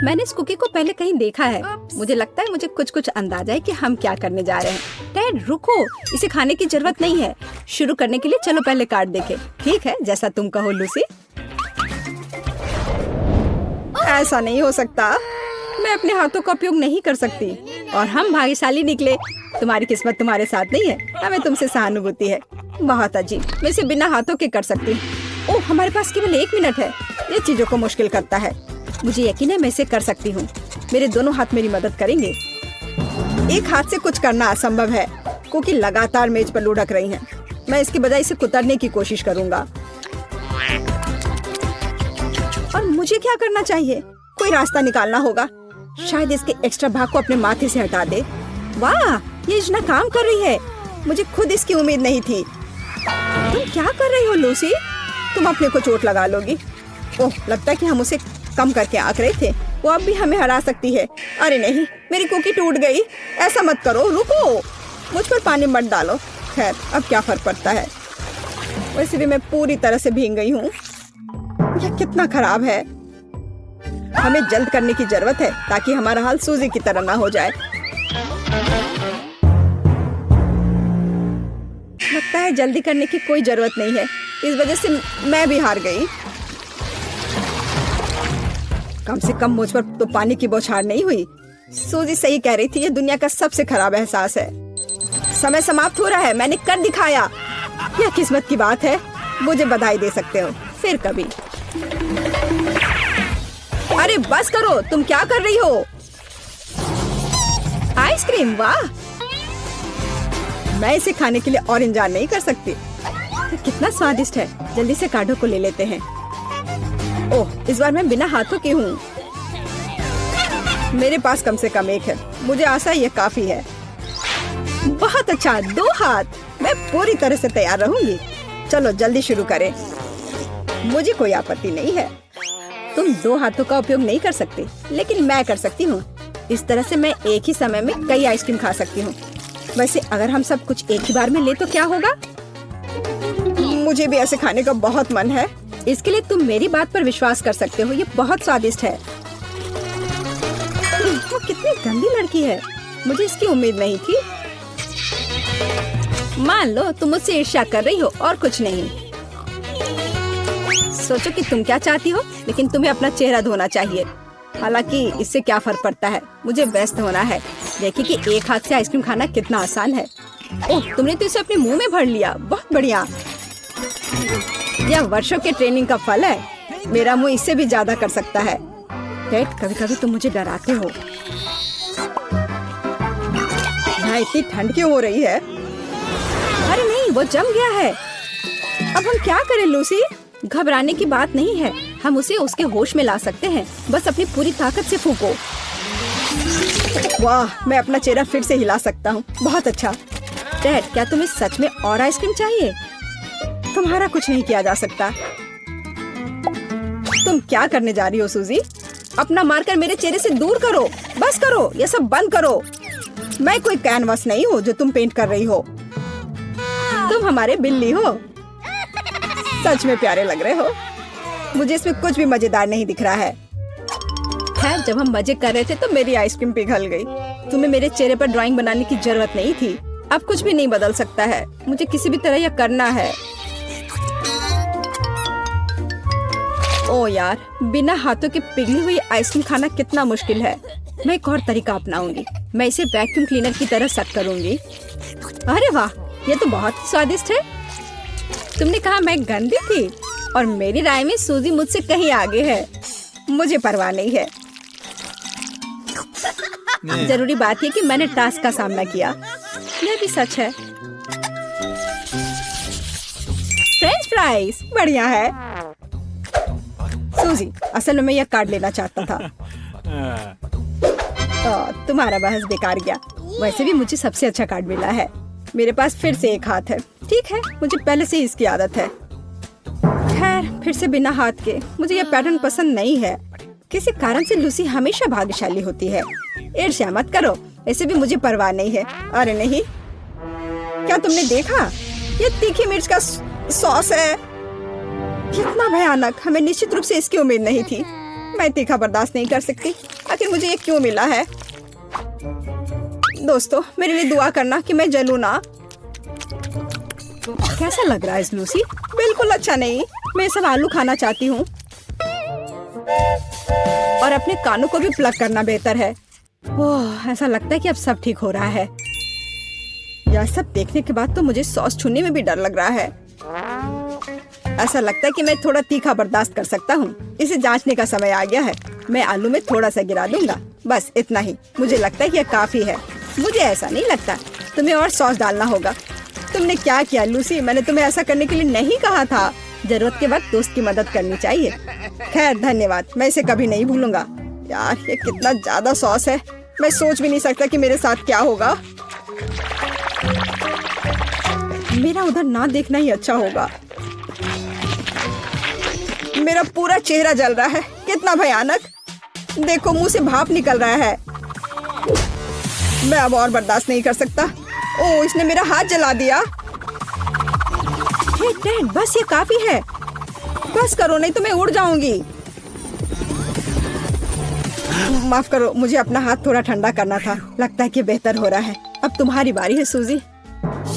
मैंने इस कुकी को पहले कहीं देखा है। मुझे लगता है मुझे कुछ कुछ अंदाजा है कि हम क्या करने जा रहे हैं। डैड रुको, इसे खाने की जरूरत नहीं है। शुरू करने के लिए चलो पहले कार्ड देखें। ठीक है, जैसा तुम कहो लूसी। ऐसा नहीं हो सकता, मैं अपने हाथों का उपयोग नहीं कर सकती। और हम भाग्यशाली निकले। तुम्हारी किस्मत तुम्हारे साथ नहीं है, हमें तुमसे सहानुभूति है। बहुत अजीब, मैं इसे बिना हाथों के कर सकती हूँ। ओह, हमारे पास केवल 1 मिनट है। ये चीजों को मुश्किल करता है। मुझे यकीन है मैं इसे कर सकती हूँ। मेरे दोनों हाथ मेरी मदद करेंगे। एक हाथ से कुछ करना असंभव है। कुकी लगातार मेज पर लुढ़क रही हैं। मैं इसके बजाय इसे कुतरने की कोशिश करूंगा। और मुझे क्या करना चाहिए? कोई रास्ता निकालना होगा। शायद इसके एक्स्ट्रा भाग को अपने माथे से हटा दे। वाह, ये योजना काम कर रही है। मुझे खुद इसकी उम्मीद नहीं थी। तुम क्या कर रही हो लूसी? तुम अपने को चोट लगा लोगी। ओह, लगता है कि हम उसे कम करके आंक रहे थे। वो अब भी हमें हरा सकती है। अरे नहीं, मेरी कुकी टूट गई। ऐसा मत करो, रुको। मुझ पर पानी मत डालो। खैर, अब क्या फर्क पड़ता है। वैसे भी मैं पूरी तरह से भीग गई हूँ। यह कितना खराब है। हमें जल्द करने की जरूरत है ताकि हमारा हाल सूजी की तरह ना हो जाए। लगता है जल्दी करने की कोई जरूरत नहीं है। इस वजह से मैं भी हार गई। कम से कम मुझ पर तो पानी की बौछार नहीं हुई। सूजी सही कह रही थी, ये दुनिया का सबसे खराब एहसास है। समय समाप्त हो रहा है, मैंने कर दिखाया। यह किस्मत की बात है। मुझे बधाई दे सकते हो फिर कभी। अरे बस करो, तुम क्या कर रही हो? आइसक्रीम, वाह। मैं इसे खाने के लिए और इंतजार नहीं कर सकती। तो कितना स्वादिष्ट है। जल्दी से कार्डों को ले लेते हैं। ओह, इस बार मैं बिना हाथों की हूँ। मेरे पास कम से कम 1 है। मुझे आशा है ये काफी है। बहुत अच्छा, 2 हाथ। मैं पूरी तरह से तैयार रहूंगी। चलो जल्दी शुरू करें। मुझे कोई आपत्ति नहीं है। तुम 2 हाथों का उपयोग नहीं कर सकते, लेकिन मैं कर सकती हूँ। इस तरह से मैं एक ही समय में कई आइसक्रीम खा सकती हूँ। वैसे अगर हम सब कुछ एक ही बार में ले तो क्या होगा? मुझे भी ऐसे खाने का बहुत मन है। इसके लिए तुम मेरी बात पर विश्वास कर सकते हो। ये बहुत स्वादिष्ट है। वो कितनी गंदी लड़की है। मुझे इसकी उम्मीद नहीं थी। मान लो तुम मुझसे ईर्ष्या कर रही हो और कुछ नहीं। सोचो कि तुम क्या चाहती हो, लेकिन तुम्हें अपना चेहरा धोना चाहिए। हालांकि इससे क्या फर्क पड़ता है, मुझे व्यस्त होना है। देखिए कि एक हाथ से आइसक्रीम खाना कितना आसान है। ओह, तुमने तो इसे अपने मुंह में भर लिया। बहुत बढ़िया। यह वर्षों के ट्रेनिंग का फल है। मेरा मुंह इससे भी ज्यादा कर सकता है। डैड, कभी कभी तुम मुझे डराते हो। यहाँ इतनी ठंड क्यों हो रही है? अरे नहीं, वो जम गया है। अब हम क्या करें लूसी? घबराने की बात नहीं है। हम उसे उसके होश में ला सकते हैं। बस अपनी पूरी ताकत से फूंको। वाह, मैं अपना चेहरा फिर से हिला सकता हूँ। बहुत अच्छा। डैड, क्या तुम्हें सच में और आइसक्रीम चाहिए? तुम्हारा कुछ नहीं किया जा सकता। तुम क्या करने जा रही हो सूजी? अपना मार्कर मेरे चेहरे से दूर करो। बस करो, ये सब बंद करो। मैं कोई कैनवास नहीं हूँ जो तुम पेंट कर रही हो। तुम हमारे बिल्ली हो। सच में प्यारे लग रहे हो। मुझे इसमें कुछ भी मजेदार नहीं दिख रहा है। खैर, जब हम मजे कर रहे थे तो मेरी आइसक्रीम पिघल गई। तुम्हें मेरे चेहरे पर ड्राइंग बनाने की जरूरत नहीं थी। अब कुछ भी नहीं बदल सकता है। मुझे किसी भी तरह यह करना है। ओ यार, बिना हाथों के पिघली हुई आइसक्रीम खाना कितना मुश्किल है। मैं एक और तरीका अपनाऊंगी। मैं इसे वैक्यूम क्लीनर की तरह सक करूंगी। अरे वाह, ये तो बहुत ही स्वादिष्ट है। तुमने कहा मैं गंदी थी, और मेरी राय में सूजी मुझसे कहीं आगे है। मुझे परवाह नहीं है। जरूरी बात है कि मैंने टास्क का सामना किया। यह भी सच है। फ्रेंच फ्राइज बढ़िया है। सूजी, असल में मैं यह कार्ड लेना चाहता था। तुम्हारा बहस बेकार गया। वैसे भी मुझे सबसे अच्छा कार्ड मिला है। मेरे पास फिर से 1 हाथ है। ठीक है, मुझे पहले से ही इसकी आदत है। खैर, फिर से बिना हाथ के। मुझे यह पैटर्न पसंद नहीं है। किसी कारण से लूसी हमेशा भाग्यशाली होती है। ईर्ष्या मत करो। ऐसे भी मुझे परवाह नहीं है। अरे नहीं, क्या तुमने देखा? ये तीखी मिर्च का सॉस है। कितना भयानक। हमें निश्चित रूप से इसकी उम्मीद नहीं थी। मैं तीखा बर्दाश्त नहीं कर सकती। आखिर मुझे ये क्यों मिला है? दोस्तों मेरे लिए दुआ करना कि मैं जलूं ना। कैसा लग रहा है लूसी? बिल्कुल अच्छा नहीं। मैं सब आलू खाना चाहती हूँ और अपने कानों को भी प्लग करना बेहतर है। ओह, ऐसा लगता है कि अब सब ठीक हो रहा है। यह सब देखने के बाद तो मुझे सॉस छूने में भी डर लग रहा है। ऐसा लगता है कि मैं थोड़ा तीखा बर्दाश्त कर सकता हूँ। इसे जांचने का समय आ गया है। मैं आलू में थोड़ा सा गिरा दूंगा, बस इतना ही। मुझे लगता है कि यह काफी है। मुझे ऐसा नहीं लगता, तुम्हें और सॉस डालना होगा। तुमने क्या किया लूसी? मैंने तुम्हें ऐसा करने के लिए नहीं कहा था। जरूरत के वक्त दोस्त की मदद करनी चाहिए। खैर धन्यवाद, मैं इसे कभी नहीं भूलूंगा। यार ये कितना ज्यादा सॉस है, मैं सोच भी नहीं सकता कि मेरे साथ क्या होगा। मेरा उधर ना देखना ही अच्छा होगा। मेरा पूरा चेहरा जल रहा है, कितना भयानक। देखो मुंह से भाप निकल रहा है। मैं अब और बर्दाश्त नहीं कर सकता। ओह, इसने मेरा हाथ जला दिया। टेड, बस ये काफी है। बस करो, नहीं तो मैं उड़ जाऊंगी। माफ करो, मुझे अपना हाथ थोड़ा ठंडा करना था। लगता है कि बेहतर हो रहा है। अब तुम्हारी बारी है सूजी।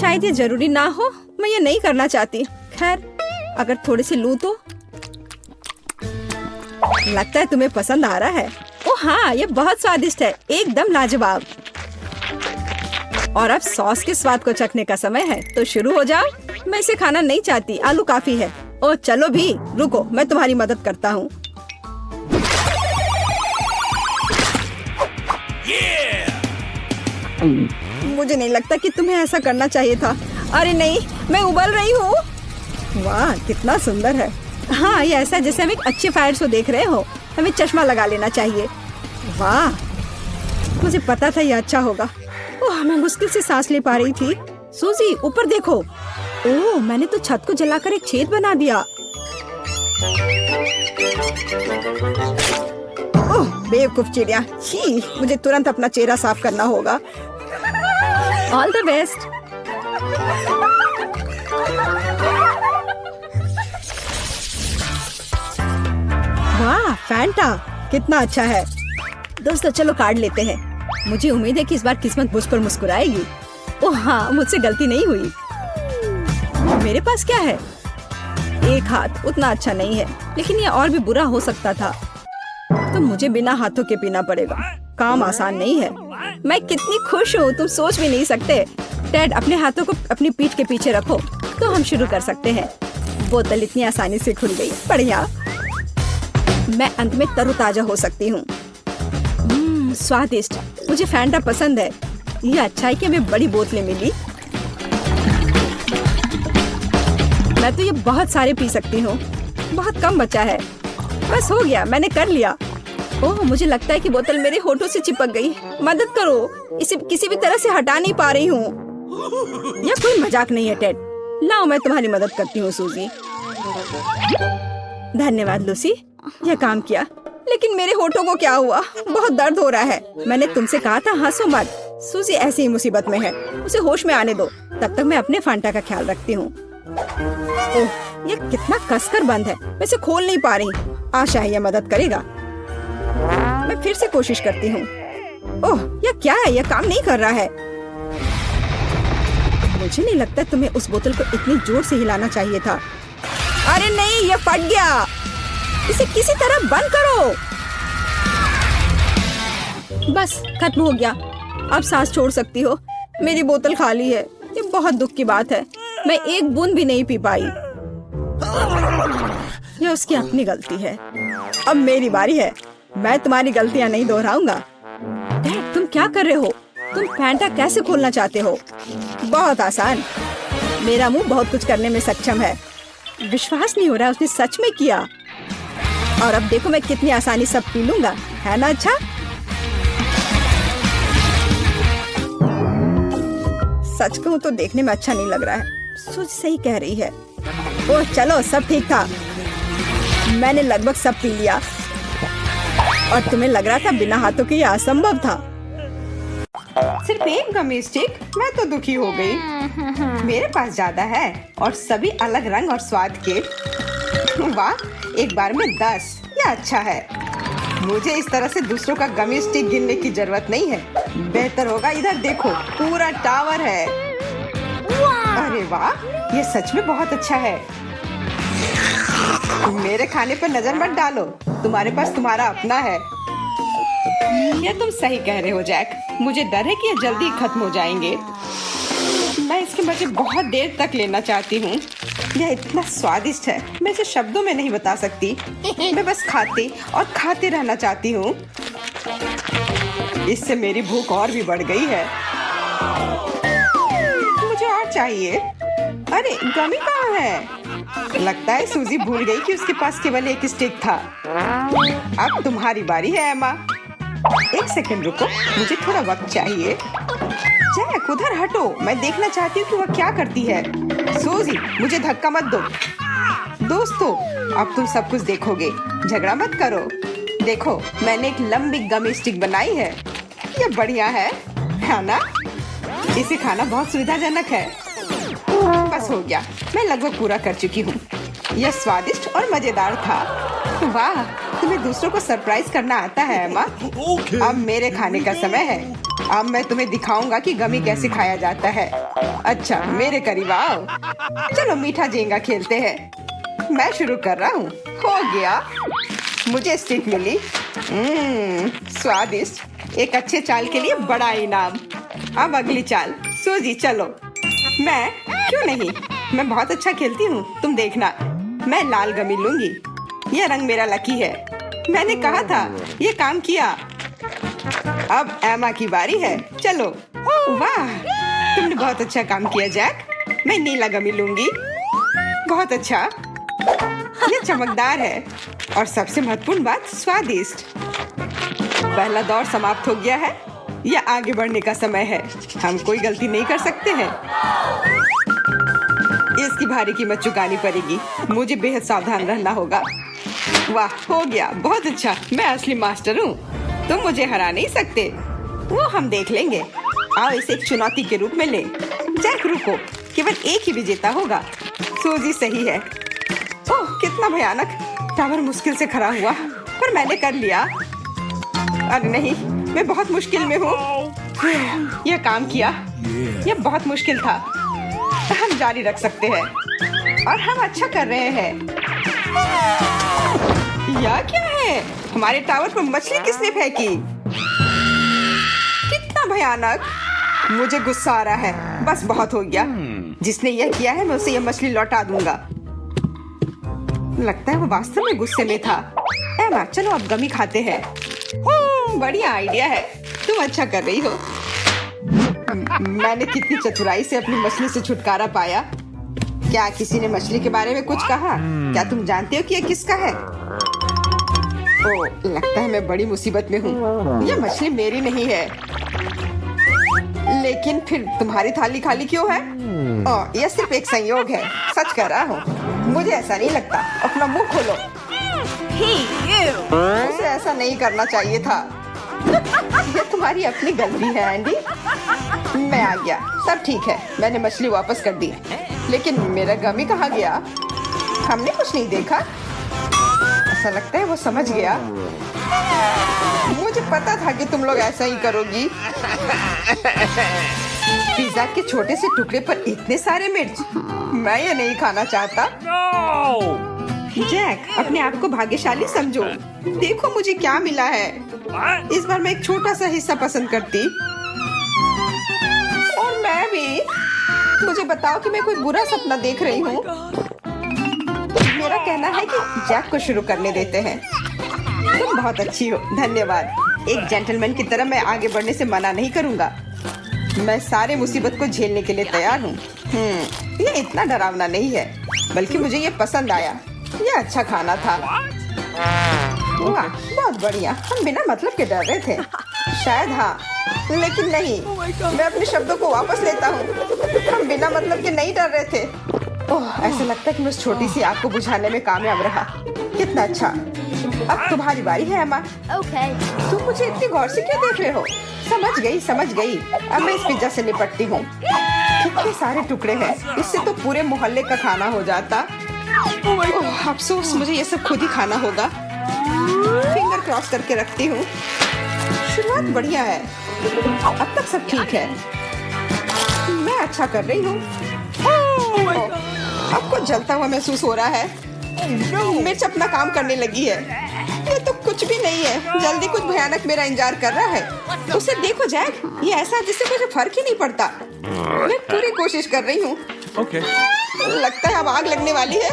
शायद ये जरूरी ना हो, मैं ये नहीं करना चाहती। खैर अगर थोड़ी सी लूं तो। लगता है तुम्हें पसंद आ रहा है। ओह हाँ, ये बहुत स्वादिष्ट है, एकदम लाजवाब। और अब सॉस के स्वाद को चखने का समय है, तो शुरू हो जाओ। मैं इसे खाना नहीं चाहती, आलू काफी है। ओह चलो भी, रुको, मैं तुम्हारी मदद करता हूँ। मुझे नहीं लगता कि तुम्हें ऐसा करना चाहिए था। अरे नहीं, मैं उबल रही हूँ। वाह कितना सुंदर है। हाँ ये ऐसा जैसे हम एक अच्छे फायर शो देख रहे हो। हमें चश्मा लगा लेना चाहिए। वाह, मुझे पता था ये अच्छा होगा। ओह, मैं मुश्किल से सांस ले पा रही थी। सूजी ऊपर देखो। ओह, मैंने तो छत को जलाकर एक छेद बना दिया। ओह बेवकूफ चिड़िया, छी, मुझे तुरंत अपना चेहरा साफ करना होगा। All the best. वाह फैंटा, कितना अच्छा है। दोस्तों चलो कार्ड लेते हैं। मुझे उम्मीद है कि इस बार किस्मत मुझ पर मुस्कुराएगी। ओह हाँ, मुझसे गलती नहीं हुई। मेरे पास क्या है? एक हाथ उतना अच्छा नहीं है, लेकिन ये और भी बुरा हो सकता था। तो मुझे बिना हाथों के पीना पड़ेगा। काम आसान नहीं है। मैं कितनी खुश हूँ, तुम सोच भी नहीं सकते। टेड, अपने हाथों को अपनी पीठ के पीछे रखो, तो हम शुरू कर सकते हैं। बोतल इतनी आसानी से खुल गई, बढ़िया। मैं अंत में तरोताजा हो सकती हूँ। स्वादिष्ट, मुझे फैंटा पसंद है। ये अच्छा है कि हमें बड़ी बोतलें मिली। मैं तो ये बहुत सारे पी सकती हूँ। बहुत कम बचा है। बस हो गया, मैंने कर लिया। ओह, मुझे लगता है कि बोतल मेरे होठों से चिपक गई। मदद करो, इसे किसी भी तरह से हटा नहीं पा रही हूँ। यह कोई मजाक नहीं है टेड। लाओ मैं तुम्हारी मदद करती हूँ सूजी। धन्यवाद लूसी, यह काम किया। लेकिन मेरे होठों को क्या हुआ? बहुत दर्द हो रहा है। मैंने तुमसे कहा था हंसो मत। सूजी ऐसी ही मुसीबत में है, उसे होश में आने दो। तब तक मैं अपने फंटा का ख्याल रखती हूँ। ओह, ये कितना कसकर बंद है, मैं इसे खोल नहीं पा रही। आशा है यह मदद करेगा। मैं फिर से कोशिश करती हूँ। ओह, यह क्या है? यह काम नहीं कर रहा है। मुझे नहीं लगता तुम्हें उस बोतल को इतनी जोर से हिलाना चाहिए था। अरे नहीं, यह फट गया। इसे किसी तरह बंद करो। बस खत्म हो गया, अब सांस छोड़ सकती हो। मेरी बोतल खाली है। ये बहुत दुख की बात है। मैं एक बूंद भी नहीं पी पाई। यह उसकी अपनी गलती है। अब मेरी बारी है। मैं तुम्हारी गलतियां नहीं दोहराऊंगा। डैड, तुम क्या कर रहे हो? तुम फैंटा कैसे खोलना चाहते हो? बहुत आसान। मेरा मुंह बहुत कुछ करने में सक्षम है। विश्वास नहीं हो रहा उसने सच में किया। और अब देखो मैं कितनी आसानी सब पी लूंगा, है ना? अच्छा, सच कहूं तो देखने में अच्छा नहीं लग रहा है। सूजी सही कह रही है। ओह चलो, सब ठीक था। मैंने लगभग सब पी लिया। और तुम्हें लग रहा था बिना हाथों के ये असंभव था। सिर्फ एक गमी स्टिक? मैं तो दुखी हो गई। मेरे पास ज्यादा है और सभी अलग रंग और स्वाद के। वाह, एक बार में 10, यह अच्छा है। मुझे इस तरह से दूसरों का गमी स्टिक गिनने की जरूरत नहीं है। बेहतर होगा इधर देखो, पूरा टावर है। अरे वाह, ये सच में बहुत अच्छा है। मेरे खाने पर नजर मत डालो, तुम्हारे पास तुम्हारा अपना है। ये तुम सही कह रहे हो जैक, मुझे डर है कि ये जल्दी खत्म हो जाएंगे। मैं इसके मजे बहुत देर तक लेना चाहती हूँ। यह इतना स्वादिष्ट है, मैं इसे शब्दों में नहीं बता सकती। मैं बस खाते और खाते रहना चाहती हूँ। इससे मेरी भूख और भी बढ़ गई है। मुझे और चाहिए। अरे गमी कहाँ है? लगता है सूजी भूल गई कि उसके पास केवल एक स्टिक था। अब तुम्हारी बारी है एमा। एक सेकंड रुको, मुझे थोड़ा वक्त चाहिए। जैक उधर हटो, मैं देखना चाहती हूँ कि वह क्या करती है। सूजी मुझे धक्का मत दो। दोस्तों अब तुम सब कुछ देखोगे, झगड़ा मत करो। देखो मैंने एक लंबी गमी स्टिक बनाई है। ये बढ़िया है ना? इसे खाना बहुत सुविधाजनक है। बस हो गया, मैं लगभग पूरा कर चुकी हूँ। यह स्वादिष्ट और मजेदार था। वाह, तुम्हें दूसरों को सरप्राइज करना आता है एमा। अब मेरे खाने का समय है। अब मैं तुम्हें दिखाऊंगा कि गमी कैसे खाया जाता है। अच्छा मेरे करीब आओ। चलो मीठा जेंगा खेलते हैं। मैं शुरू कर रहा हूँ। हो गया, मुझे स्टिक मिली। स्वादिष्ट। एक अच्छे चाल के लिए बड़ा इनाम। अब अगली चाल। सूजी चलो। मैं क्यों नहीं, मैं बहुत अच्छा खेलती हूँ, तुम देखना। मैं लाल गमी लूंगी। यह रंग मेरा लकी है। मैंने कहा था, ये काम किया। अब एमा की बारी है। चलो। वाह, तुमने बहुत अच्छा काम किया जैक। मैं नीला गमी लूंगी। बहुत अच्छा, ये चमकदार है और सबसे महत्वपूर्ण बात, स्वादिष्ट। पहला दौर समाप्त हो गया है। यह आगे बढ़ने का समय है। हम कोई गलती नहीं कर सकते हैं। इसकी भारी कीमत चुकानी पड़ेगी। मुझे बेहद सावधान रहना होगा। वाह, हो गया, बहुत अच्छा। मैं असली मास्टर हूँ, तुम मुझे हरा नहीं सकते। वो हम देख लेंगे। आओ इसे एक चुनौती के रूप में ले। जैक रुको, केवल एक ही विजेता होगा। सूजी सही है। ओह कितना भयानक। टावर मुश्किल से खड़ा हुआ, पर मैंने कर लिया। अरे नहीं, मैं बहुत मुश्किल में हूँ। यह काम किया। यह बहुत मुश्किल था। हम जारी रख सकते हैं और हम अच्छा कर रहे हैं। यह क्या है? हमारे टावर पर मछली किसने फेंकी? कितना भयानक। मुझे गुस्सा आ रहा है। बस बहुत हो गया। जिसने यह किया है मैं उसे यह मछली लौटा दूंगा। लगता है वो वास्तव में गुस्से में था। एमा चलो अब गमी खाते हैं। बढ़िया आइडिया है, तुम अच्छा कर रही हो। मैंने कितनी चतुराई से अपनी मछली से छुटकारा पाया। क्या किसी ने मछली के बारे में कुछ कहा? क्या तुम जानते हो कि यह किसका है? ओह, लगता है मैं बड़ी मुसीबत में हूँ। यह मछली मेरी नहीं है। लेकिन फिर तुम्हारी थाली खाली क्यों है? ओह, यह सिर्फ एक संयोग है। सच कह रहा हूँ, मुझे ऐसा नहीं लगता। अपना मुंह खोलो। उसे ऐसा नहीं करना चाहिए था। ये तुम्हारी अपनी गलती है एंडी। मैं आ गया, सब ठीक है। मैंने मछली वापस कर दी। लेकिन मेरा गमी कहाँ गया? हमने कुछ नहीं देखा। ऐसा लगता है वो समझ गया। मुझे पता था कि तुम लोग ऐसा ही करोगी। पिज्जा के छोटे से टुकड़े पर इतने सारे मिर्च, मैं ये नहीं खाना चाहता। जैक अपने आप को भाग्यशाली समझो। देखो मुझे क्या मिला है। इस बार मैं एक छोटा सा हिस्सा पसंद करती। और मैं भी। मुझे बताओ कि मैं कोई बुरा सपना देख रही हूँ। मेरा कहना है कि जैक को शुरू करने देते हैं। तुम बहुत अच्छी हो, धन्यवाद। एक जेंटलमैन की तरह मैं आगे बढ़ने से मना नहीं करूँगा। मैं सारे मुसीबत को झेलने के लिए तैयार हूँ। ये इतना डरावना नहीं है, बल्कि मुझे ये पसंद आया। ये अच्छा खाना था। वाह, बहुत बढ़िया। हम बिना मतलब के डर रहे थे। शायद हाँ, लेकिन नहीं। मैं अपने शब्दों को वापस लेता हूँ। हम बिना मतलब के नहीं डर रहे थे। ओह, ऐसा लगता है कि मैं उस छोटी सी आग को बुझाने में कामयाब रहा। कितना अच्छा। अब तुम्हारी बारी है एमा। तुम मुझे इतनी गौर से क्यों देख रहे हो? समझ गई। अब मैं इस पिज्जा से निपटती हूँ। कितने सारे टुकड़े हैं, इससे तो पूरे मोहल्ले का खाना हो जाता। ओह, अफसोस, मुझे ये सब खुद ही खाना होगा। फिंगर बार क्रॉस करके रखती हूँ। शुरुआत बढ़िया है, अब तक सब ठीक है। मैं अच्छा कर रही हूँ। अब कुछ जलता हुआ महसूस हो रहा है। मिर्च अपना काम करने लगी है। ये तो कुछ भी नहीं है, जल्दी कुछ भयानक मेरा इंतजार कर रहा है। उसे देखो जैक, ये ऐसा जिससे मुझे फर्क ही नहीं पड़ता। मैं पूरी कोशिश कर रही हूँ। लगता है अब आग लगने वाली है।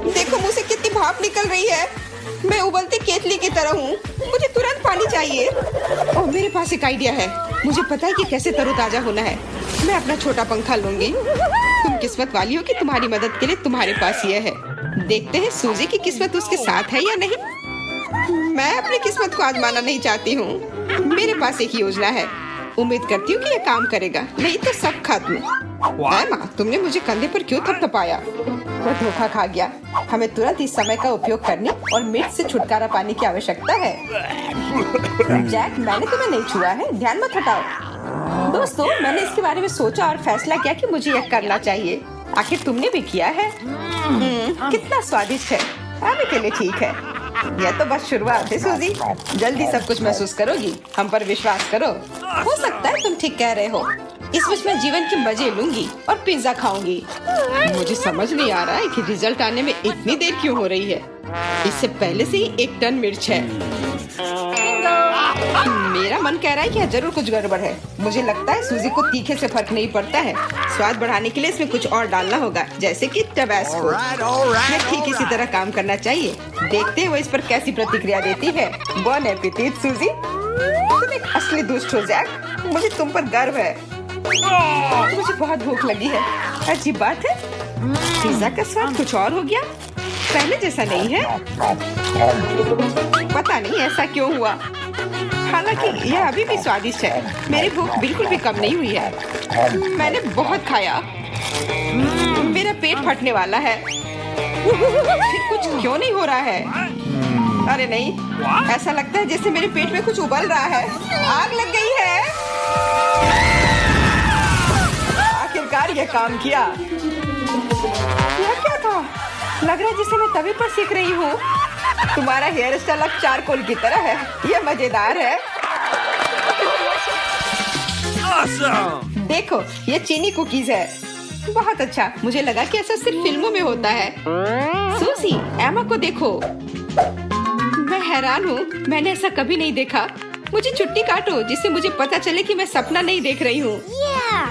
देखो मुझसे कितनी भाप निकल रही है। मैं उबलती केतली की तरह हूँ। मुझे तुरंत पानी चाहिए। ओह, मेरे पास एक आइडिया है। मुझे पता है कि कैसे तरोताजा होना है। मैं अपना छोटा पंखा लूंगी। तुम किस्मत वाली हो कि तुम्हारी मदद के लिए तुम्हारे पास ये है। देखते हैं सूजी की किस्मत उसके साथ है या नहीं। मैं अपनी किस्मत को आजमाना नहीं चाहती हूँ। मेरे पास एक योजना है। उम्मीद करती हूँ कि ये काम करेगा, नहीं तो सब खत्म। माँ, तुमने मुझे कंधे पर क्यों थपथपाया? वो धोखा खा गया। हमें तुरंत इस समय का उपयोग करने और मिर्च से छुटकारा पाने की आवश्यकता है। जैक, मैंने तुम्हें नहीं छुआ है, ध्यान मत हटाओ। दोस्तों, मैंने इसके बारे में सोचा और फैसला किया कि मुझे यह करना चाहिए। आखिर तुमने भी किया है। कितना स्वादिष्ट है। अभी के लिए ठीक है। यह तो बस शुरुआत है सूजी। जल्दी सब कुछ महसूस करोगी। हम पर विश्वास करो। हो सकता है तुम ठीक कह रहे हो। इस बीच मैं जीवन के मजे लूंगी और पिज्जा खाऊंगी। मुझे समझ नहीं आ रहा है कि रिजल्ट आने में इतनी देर क्यों हो रही है। इससे पहले से ही 1 टन मिर्च है। मेरा मन कह रहा है कि जरूर कुछ गड़बड़ है। मुझे लगता है सूजी को तीखे से फर्क नहीं पड़ता है। स्वाद बढ़ाने के लिए इसमें कुछ और डालना होगा, जैसे कि टबैस्को। मैं ठीक इसी तरह काम करना चाहिए। देखते हैं वो इस पर कैसी प्रतिक्रिया देती है। बॉन एपेटिट सूजी। तुम एक असली दुष्ट हो जैक। मुझे तुम पर गर्व है। मुझे बहुत भूख लगी है। अजीब बात है, पिज्जा का स्वाद कुछ और हो गया, पहले जैसा नहीं है। पता नहीं ऐसा क्यों हुआ। हालांकि यह अभी भी स्वादिष्ट है। मेरी भूख बिल्कुल भी कम नहीं हुई है। मैंने बहुत खाया। मेरा पेट फटने वाला है। फिर कुछ क्यों नहीं हो रहा है? अरे नहीं, ऐसा लगता है जैसे मेरे पेट में कुछ उबल रहा है। आग लग गई है। आखिरकार यह काम किया। यह क्या था? लग रहा है जैसे मैं तवे पर सेक रही हूँ। तुम्हारा हेयर स्टाइल अब चारकोल की तरह है। यह मजेदार है। Awesome! देखो, ये चीनी कुकीज है। बहुत अच्छा। मुझे लगा कि ऐसा सिर्फ फिल्मों में होता है। सूजी, एमा को देखो। मैं हैरान हूँ, मैंने ऐसा कभी नहीं देखा। मुझे छुट्टी काटो जिससे मुझे पता चले कि मैं सपना नहीं देख रही हूँ।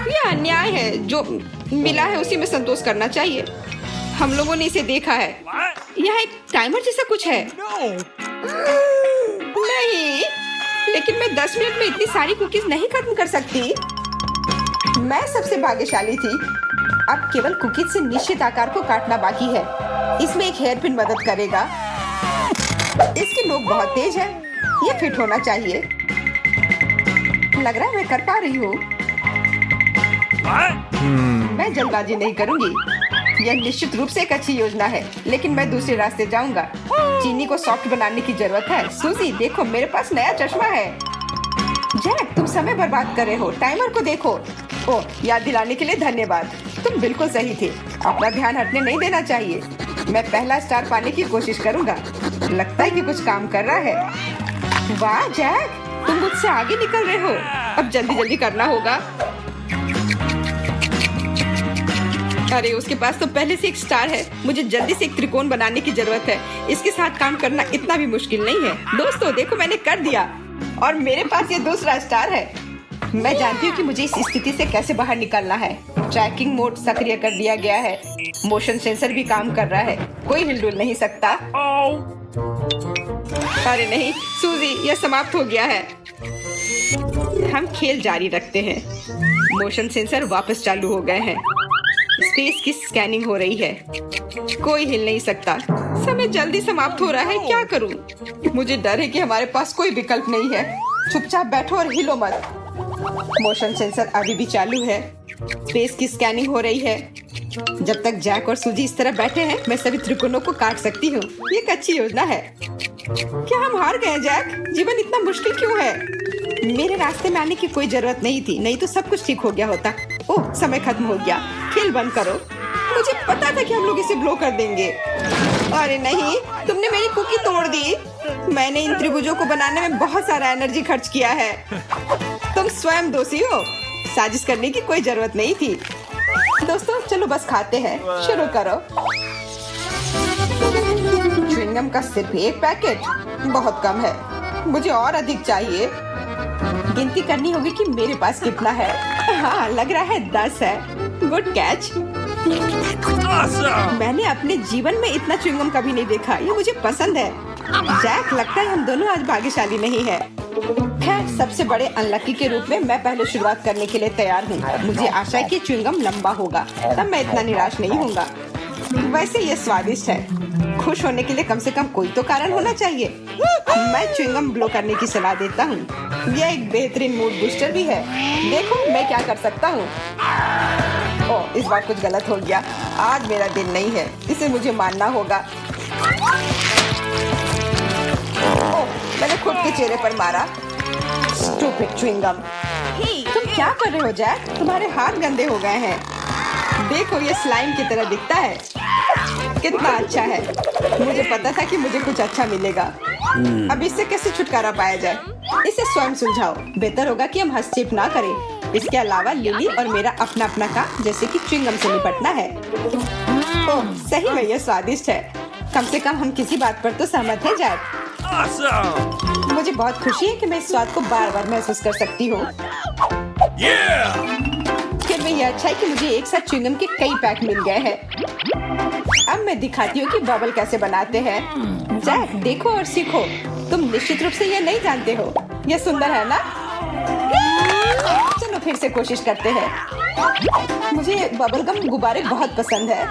यह अन्याय है। जो मिला है उसी में संतोष करना चाहिए। हम लोगों ने इसे देखा है। यहाँ एक टाइमर जैसा कुछ है। नहीं, लेकिन मैं 10 मिनट में इतनी सारी कुकीज नहीं खत्म कर सकती। मैं सबसे भाग्यशाली थी। अब केवल कुकीज से निश्चित आकार को काटना बाकी है। इसमें एक हेयर पिन मदद करेगा। इसकी नोक बहुत तेज है। ये फिट होना चाहिए। लग रहा है मैं कर पा रही हूँ। मैं जल्दबाजी नहीं करूंगी। यह निश्चित रूप से एक अच्छी योजना है, लेकिन मैं दूसरे रास्ते जाऊंगा। चीनी को सॉफ्ट बनाने की जरूरत है। सूजी, देखो मेरे पास नया चश्मा है। जैक, तुम समय बर्बाद कर रहे हो। टाइमर को देखो। ओह, याद दिलाने के लिए धन्यवाद। तुम बिल्कुल सही थे। अपना ध्यान हटने नहीं देना चाहिए। मैं पहला स्टार पाने की कोशिश करूंगा। लगता है कि कुछ काम कर रहा है। वाह जैक, तुम मुझसे आगे निकल रहे हो। अब जल्दी जल्दी करना होगा। अरे, उसके पास तो पहले से एक स्टार है। मुझे जल्दी से एक त्रिकोण बनाने की जरूरत है। इसके साथ काम करना इतना भी मुश्किल नहीं है। दोस्तों देखो, मैंने कर दिया और मेरे पास ये दूसरा स्टार है। मैं जानती हूँ कि मुझे इस स्थिति से कैसे बाहर निकलना है। ट्रैकिंग मोड सक्रिय कर दिया गया है। मोशन सेंसर भी काम कर रहा है। कोई हिलडुल नहीं सकता। अरे नहीं सूजी, यह समाप्त हो गया है। हम खेल जारी रखते हैं। मोशन सेंसर वापस चालू हो गए हैं। स्पेस की स्कैनिंग हो रही है। कोई हिल नहीं सकता। समय जल्दी समाप्त हो रहा है। क्या करूं? मुझे डर है कि हमारे पास कोई विकल्प नहीं है। चुपचाप बैठो और हिलो मत। मोशन सेंसर अभी भी चालू है। स्पेस की स्कैनिंग हो रही है। जब तक जैक और सूजी इस तरह बैठे हैं, मैं सभी त्रिकोणों को काट सकती हूँ। ये एक अच्छी योजना है। क्या हम हार गए जैक? जीवन इतना मुश्किल क्यों है? मेरे रास्ते में आने की कोई जरूरत नहीं थी, नहीं तो सब कुछ ठीक हो गया होता। ओह, समय खत्म हो गया। खेल बंद करो। मुझे पता था कि हम लोग इसे ब्लो कर देंगे। अरे नहीं, तुमने मेरी कुकी तोड़ दी। मैंने इन त्रिभुजों को बनाने में बहुत सारा एनर्जी खर्च किया है। तुम स्वयं दोषी हो, साजिश करने की कोई जरूरत नहीं थी। दोस्तों चलो बस खाते हैं, शुरू करो। च्युइंगम का सिर्फ एक पैकेट बहुत कम है, मुझे और अधिक चाहिए। गिनती करनी होगी कि मेरे पास कितना है। हाँ लग रहा है 10 है। Good catch. Awesome! मैंने अपने जीवन में इतना च्युइंगम कभी नहीं देखा, ये मुझे पसंद है। जैक लगता है हम दोनों आज भाग्यशाली नहीं है। खैर सबसे बड़े अनलकी के रूप में मैं पहले शुरुआत करने के लिए तैयार हूँ। मुझे आशा है कि च्युइंगम लंबा होगा, तब मैं इतना निराश नहीं होऊंगा। वैसे ये स्वादिष्ट है, खुश होने के लिए कम से कम कोई तो कारण होना चाहिए। मैं च्युइंगम ब्लो करने की सलाह देता हूँ, यह एक बेहतरीन मूड बूस्टर भी है। देखो मैं क्या कर सकता हूँ। ओह इस बार कुछ गलत हो गया, आज मेरा दिन नहीं है, इसे मुझे मानना होगा। ओह मैंने खुद के चेहरे पर मारा। Stupid chewing gum. तुम क्या कर रहे हो जैक? तुम्हारे हाथ गंदे हो गए हैं। देखो ये स्लाइम की तरह दिखता है, कितना अच्छा है। मुझे पता था कि मुझे कुछ अच्छा मिलेगा। अब इससे कैसे छुटकारा पाया जाए, इसे स्वयं सुलझाओ। बेहतर होगा कि हम हस्तक्षेप ना करें। इसके अलावा लिली और मेरा अपना अपना काम, जैसे कि च्युइंगम से निपटना है। ओह सही में यह स्वादिष्ट है। कम से कम हम किसी बात पर तो सहमत हैं जैक। Awesome! मुझे बहुत खुशी है कि मैं इस स्वाद को बार बार महसूस कर सकती हूँ। Yeah! फिर भी यह अच्छा है कि मुझे एक साथ च्युइंगम के कई पैक मिल गए हैं। अब मैं दिखाती हूँ कि बबल कैसे बनाते हैं। जैक देखो और सीखो, तुम निश्चित रूप से ये नहीं जानते हो। यह सुंदर है ना? चलो फिर से कोशिश करते हैं। मुझे बबल गम गुब्बारे बहुत पसंद है।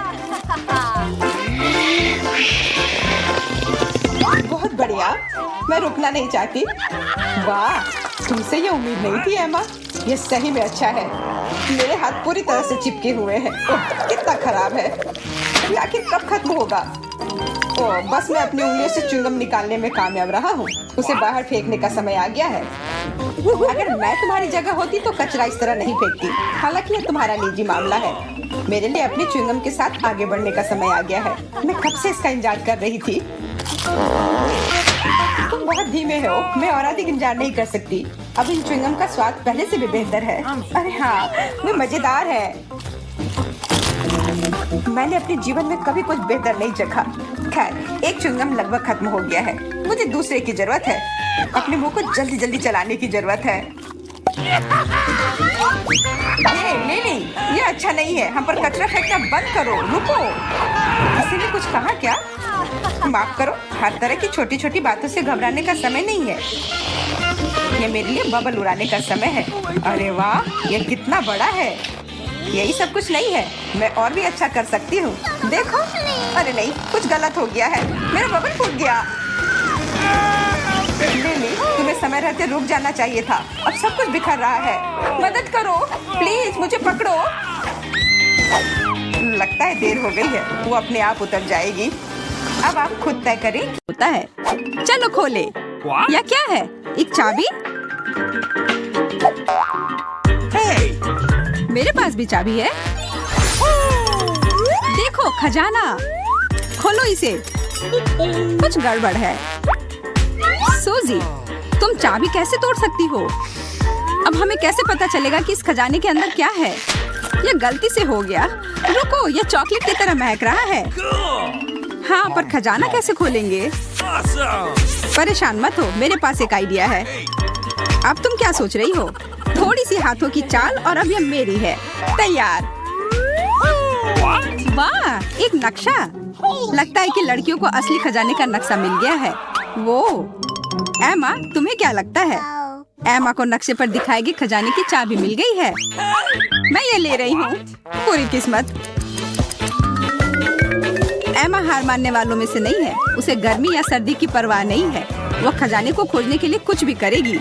बहुत बढ़िया, मैं रुकना नहीं चाहती। वाह तुमसे ये उम्मीद नहीं थी एमा, ये सही में अच्छा है। मेरे हाथ पूरी तरह से चिपके हुए हैं। ओह कितना खराब है, ये आखिर कब खत्म होगा? ओह बस मैं अपनी उंगलियों से च्युइंगम निकालने में कामयाब रहा हूँ, उसे बाहर फेंकने का समय आ गया है। अगर मैं तुम्हारी जगह होती तो कचरा इस तरह नहीं फेंकती। हालांकि ये तुम्हारा निजी मामला है, मेरे लिए अपने च्युइंगम के साथ आगे बढ़ने का समय आ गया है। मैं कब से इसका इंतजार कर रही थी। तुम बहुत धीमे हो, मैं और अधिक इंतजार नहीं कर सकती। अब इन च्युइंगम का स्वाद पहले से भी बेहतर है। अरे हाँ वे मजेदार है। मैंने अपने जीवन में कभी कुछ बेहतर नहीं चखा। खैर एक च्युइंगम लगभग खत्म हो गया है, मुझे दूसरे की जरूरत है। अपने मुंह को जल्दी जल्दी चलाने की जरूरत है। नहीं, ये अच्छा नहीं है। हम पर कचरा फेंकना बंद करो। रुको, किसी ने कुछ कहा क्या? माफ करो, हर तरह की छोटी छोटी बातों से घबराने का समय नहीं है। ये मेरे लिए बबल उड़ाने का समय है। अरे वाह ये कितना बड़ा है। यही सब कुछ नहीं है, मैं और भी अच्छा कर सकती हूँ। देखो, अरे नहीं कुछ गलत हो गया है, मेरा बबल फूट गया। लिली, तुम्हें समय रहते रुक जाना चाहिए था, अब सब कुछ बिखर रहा है। मदद करो प्लीज, मुझे पकड़ो। लगता है देर हो गई है, वो अपने आप उतर जाएगी। अब आप खुद तय करें। होता है, चलो खोले। What? या क्या है? एक चाबी? Hey! मेरे पास भी चाबी है। देखो खजाना, खोलो इसे। कुछ गड़बड़ है। सूजी, तुम चाबी कैसे तोड़ सकती हो? अब हमें कैसे पता चलेगा कि इस खजाने के अंदर क्या है? ये गलती से हो गया। रुको, ये चॉकलेट की तरह महक रहा है। Cool! हाँ, पर खजाना कैसे खोलेंगे? Awesome! परेशान मत हो, मेरे पास एक आइडिया है। अब तुम क्या सोच रही हो? थोड़ी सी हाथों की चाल और अब ये मेरी है। तैयार। What? वाह, एक नक्शा। लगता है कि लड़कियों को असली खजाने का नक्शा मिल गया है। वो एमा, तुम्हें क्या लगता है? एमा को नक्शे पर दिखाई गई खजाने की चाबी मिल गई है। मैं ये ले रही हूँ। पूरी किस्मत। एमा हार मानने वालों में से नहीं है। उसे गर्मी या सर्दी की परवाह नहीं है। वो खजाने को खोजने के लिए कुछ भी करेगी।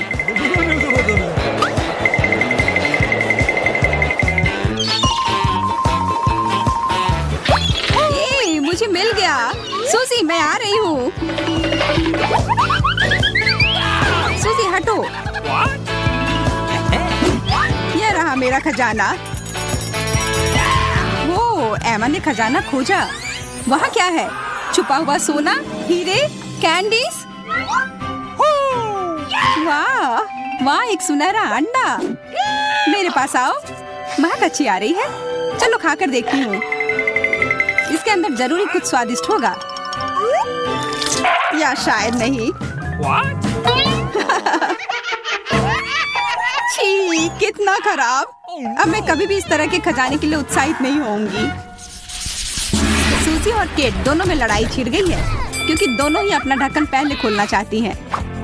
ये मुझे मिल गया। सूजी, मैं आ रही हूँ। सूजी हटो। What? ये रहा मेरा खजाना। वो एमा ने खजाना खोजा। वहाँ क्या है? छुपा हुआ सोना, हीरे, कैंडीज। वाह वाह, एक सुनहरा अंडा। मेरे पास आओ, महक अच्छी आ रही है। चलो खाकर देखती हूँ। इसके अंदर जरूरी कुछ स्वादिष्ट होगा, या शायद नहीं। What? छी, कितना खराब। अब मैं कभी भी इस तरह के खजाने के लिए उत्साहित नहीं होंगी। सूजी और केट दोनों में लड़ाई छिड़ गई है, क्योंकि दोनों ही अपना ढक्कन पहले खोलना चाहती हैं,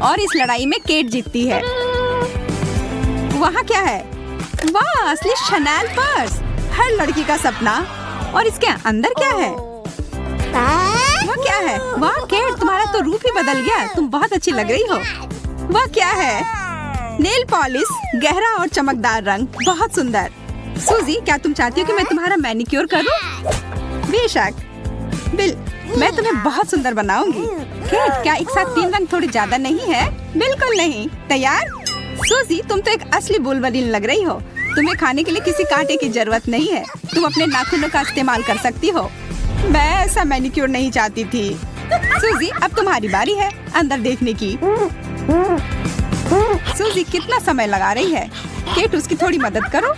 और इस लड़ाई में केट जीतती है। वहाँ क्या है? वाह, असली शनैल पर्स, हर लड़की का सपना। और इसके अंदर क्या है? वह क्या है? वाह केट, तुम्हारा तो रूप ही बदल गया। तुम बहुत अच्छी लग रही हो। वह क्या है? नेल पॉलिश, गहरा और चमकदार रंग, बहुत सुंदर। सूजी, क्या तुम चाहती हो कि मैं तुम्हारा मैनिक्योर करूं? बेशक बिल, मैं तुम्हें बहुत सुंदर बनाऊंगी। केट, क्या एक साथ 3 रंग थोड़े ज्यादा नहीं है? बिल्कुल नहीं। तैयार? सूजी, तुम तो एक असली बुलबुलीन लग रही हो। तुम्हें खाने के लिए किसी कांटे की जरूरत नहीं है। तुम अपने नाखूनों का इस्तेमाल कर सकती हो। मैं ऐसा मैनिक्योर नहीं चाहती थी। सूजी, अब तुम्हारी बारी है अंदर देखने की। सूजी कितना समय लगा रही है। केट, उसकी थोड़ी मदद करो।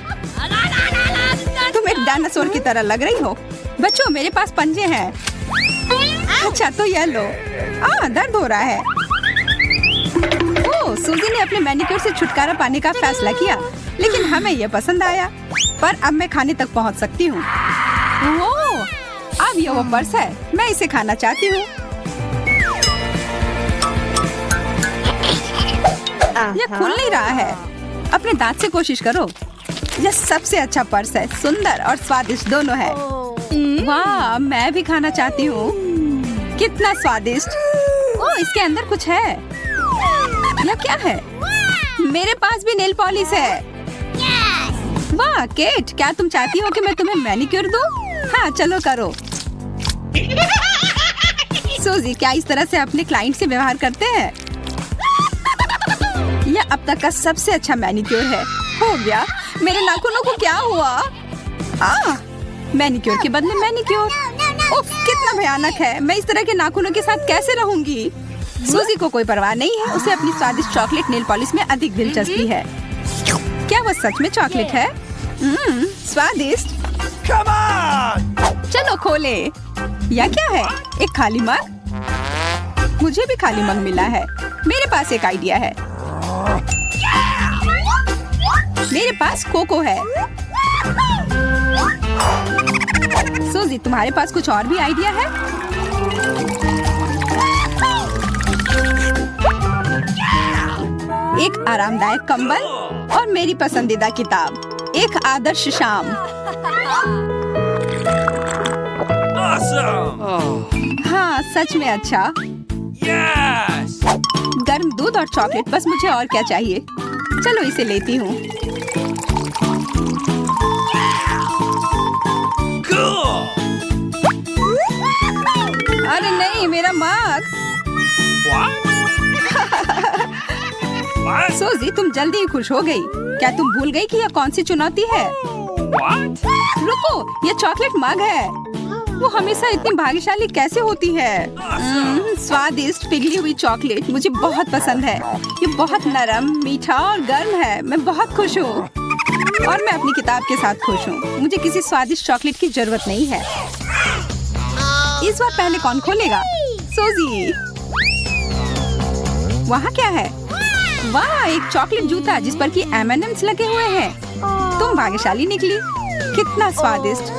तुम एक डायनासोर की तरह लग रही हो। बच्चों, मेरे पास पंजे हैं। अच्छा तो यह लो। दर्द हो रहा है। ओह, सूजी ने अपने मैनिक्योर से छुटकारा पाने का फैसला किया, लेकिन हमें यह पसंद आया। पर अब मैं खाने तक पहुंच सकती हूँ। ओह, अब यह वो पर्स है। मैं इसे खाना चाहती हूँ। यह खुल नहीं रहा है। अपने दांत से कोशिश करो। यह सबसे अच्छा पर्स है, सुंदर और स्वादिष्ट दोनों है। वाह, मैं भी खाना चाहती हूँ। कितना स्वादिष्ट। ओह, इसके अंदर कुछ है। यह क्या है? मेरे पास भी नेल पॉलिश है। वाह केट, क्या तुम चाहती हो कि मैं तुम्हें मैनिक्योर दूं? हाँ, चलो करो। सूजी, क्या इस तरह से अपने क्लाइंट से व्यवहार करते हैं? यह अब तक का सबसे अच्छा मैनिक्योर है। हो गया। मेरे नाखूनों को क्या हुआ? मैनिक्योर के बदले मैनिक्योर। उफ, कितना भयानक है। मैं इस तरह के नाखूनों के साथ कैसे रहूंगी? सूजी को कोई परवाह नहीं है। उसे अपनी स्वादिष्ट चॉकलेट नेल पॉलिश में अधिक दिलचस्पी है। क्या वह सच में चॉकलेट है? स्वादिष्ट। Come on! चलो खोले। यह क्या है? एक खाली मग? मुझे भी खाली मग मिला है। मेरे पास एक आइडिया है। मेरे पास कोको है। सूजी, तुम्हारे पास कुछ और भी आइडिया है? एक आरामदायक कंबल और मेरी पसंदीदा किताब, एक आदर्श शाम। Awesome! हाँ, सच में अच्छा। Yes! गर्म दूध और चॉकलेट, बस मुझे और क्या चाहिए। चलो इसे लेती हूँ। Cool! अरे नहीं, मेरा मग। What? What? सूजी, तुम जल्दी ही खुश हो गई। क्या तुम भूल गई कि यह कौन सी चुनौती है? What? रुको, यह चॉकलेट मग है। वो हमेशा इतनी भाग्यशाली कैसे होती है? स्वादिष्ट पिघली हुई चॉकलेट मुझे बहुत पसंद है। ये बहुत नरम, मीठा और गर्म है। मैं बहुत खुश हूँ और मैं अपनी किताब के साथ खुश हूँ। मुझे किसी स्वादिष्ट चॉकलेट की जरूरत नहीं है। इस बार पहले कौन खोलेगा? सूजी। वहाँ क्या है? वाह, एक चॉकलेट जूता जिस पर कि M&Ms लगे हुए हैं। तुम भाग्यशाली निकली। कितना स्वादिष्ट।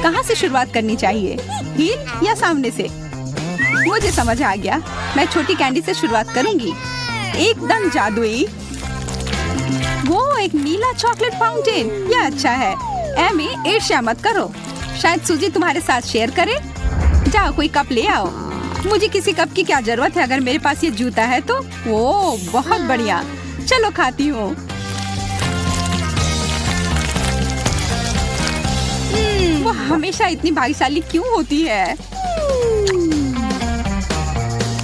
कहाँ से शुरुआत करनी चाहिए, हील या सामने से? मुझे समझ आ गया। मैं छोटी कैंडी से शुरुआत करूंगी। एकदम जादुई। वो एक नीला चॉकलेट फाउंटेन। यह अच्छा है। एमी, ईर्ष्या मत करो। शायद सूजी तुम्हारे साथ शेयर करे। जाओ, कोई कप ले आओ। मुझे किसी कप की क्या जरूरत है अगर मेरे पास ये जूता है तो। ओ, बहुत बढ़िया। चलो खाती हूँ। वो हमेशा इतनी भाग्यशाली क्यों होती है?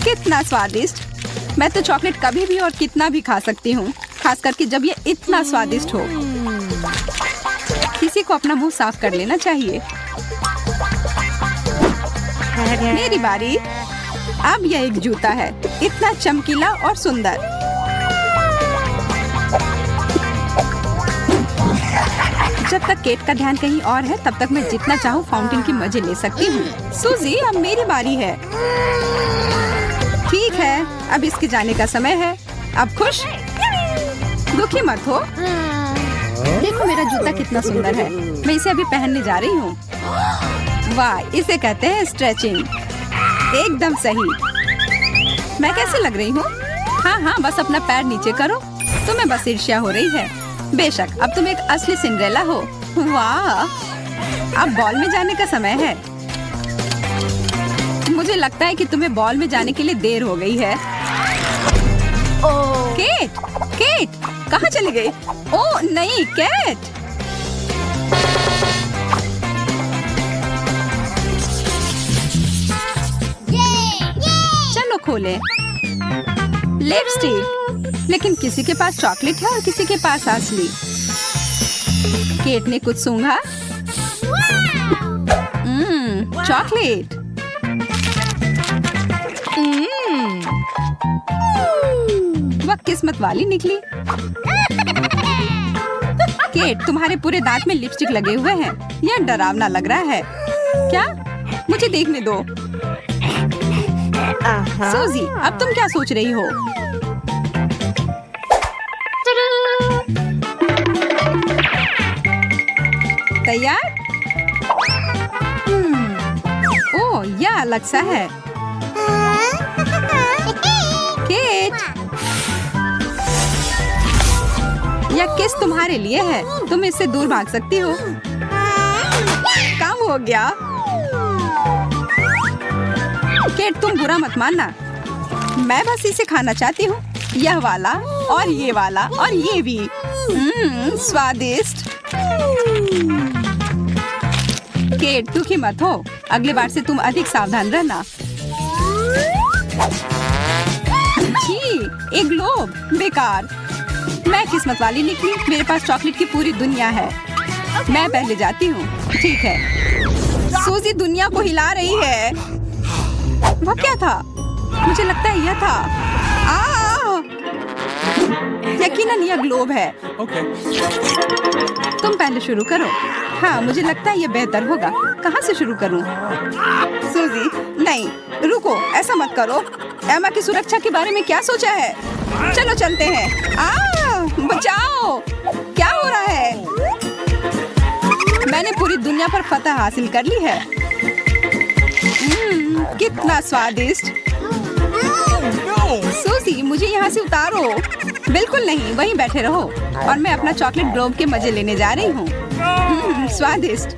कितना स्वादिष्ट। मैं तो चॉकलेट कभी भी और कितना भी खा सकती हूँ, खास करके जब ये इतना स्वादिष्ट हो। किसी को अपना मुंह साफ कर लेना चाहिए। मेरी बारी। अब यह एक जूता है, इतना चमकीला और सुंदर। जब तक केट का ध्यान कहीं और है, तब तक मैं जितना चाहूँ फाउंटेन की मजे ले सकती हूँ। सूजी, अब मेरी बारी है। ठीक है, अब इसके जाने का समय है। अब खुश? दुखी मत हो। देखो मेरा जूता कितना सुंदर है। मैं इसे अभी पहनने जा रही हूँ। वाह, इसे कहते हैं स्ट्रेचिंग। एकदम सही। मैं कैसे लग रही हूँ? हाँ, बस अपना पैर नीचे करो। तुम्हें बस ईर्ष्या हो रही है। बेशक, अब तुम एक असली सिंड्रेला हो। वाह, अब बॉल में जाने का समय है। मुझे लगता है कि तुम्हें बॉल में जाने के लिए देर हो गई है। केट, कहाँ चली गई? ओह नहीं, केट। चलो खोलें। लिपस्टिक, लेकिन किसी के पास चॉकलेट है और किसी के पास असली। केट ने कुछ सूंघा। चॉकलेट। वह किस्मत वाली निकली। केट, तुम्हारे पूरे दांत में लिपस्टिक लगे हुए हैं। यह डरावना लग रहा है। क्या? मुझे देखने दो। सूजी, अब तुम क्या सोच रही हो? तैयार? ओह, यह अलग सा है। केट, यह किस तुम्हारे लिए है। तुम इससे दूर भाग सकती हो। काम हो गया। केट, तुम बुरा मत मानना। मैं बस इसे खाना चाहती हूँ। यह वाला और ये वाला और ये भी। स्वादिष्ट। केट, दुखी मत हो। अगली बार से तुम अधिक सावधान रहना। छी, एक ग्लोब। बेकार। मैं किस्मत वाली निकली। मेरे पास चॉकलेट की पूरी दुनिया है। मैं पहले जाती हूँ। ठीक है। सूजी दुनिया को हिला रही है। वह क्या था? मुझे लगता है यह था। यकीनन यह ग्लोब है। Okay. तुम पहले शुरू करो। हाँ, मुझे लगता है यह बेहतर होगा। कहाँ से शुरू करूँ? सूजी, नहीं, रुको, ऐसा मत करो। एमा की सुरक्षा के बारे में क्या सोचा है? चलो चलते हैं। बचाओ! क्या हो रहा है? मैंने पूरी दुनिया पर फतह हासिल कर ली है। कितना स्वादिष्ट। सूजी, मुझे यहाँ से उतारो। बिल्कुल नहीं, वहीं बैठे रहो और मैं अपना चॉकलेट ग्लोब के मजे लेने जा रही हूँ। स्वादिष्ट।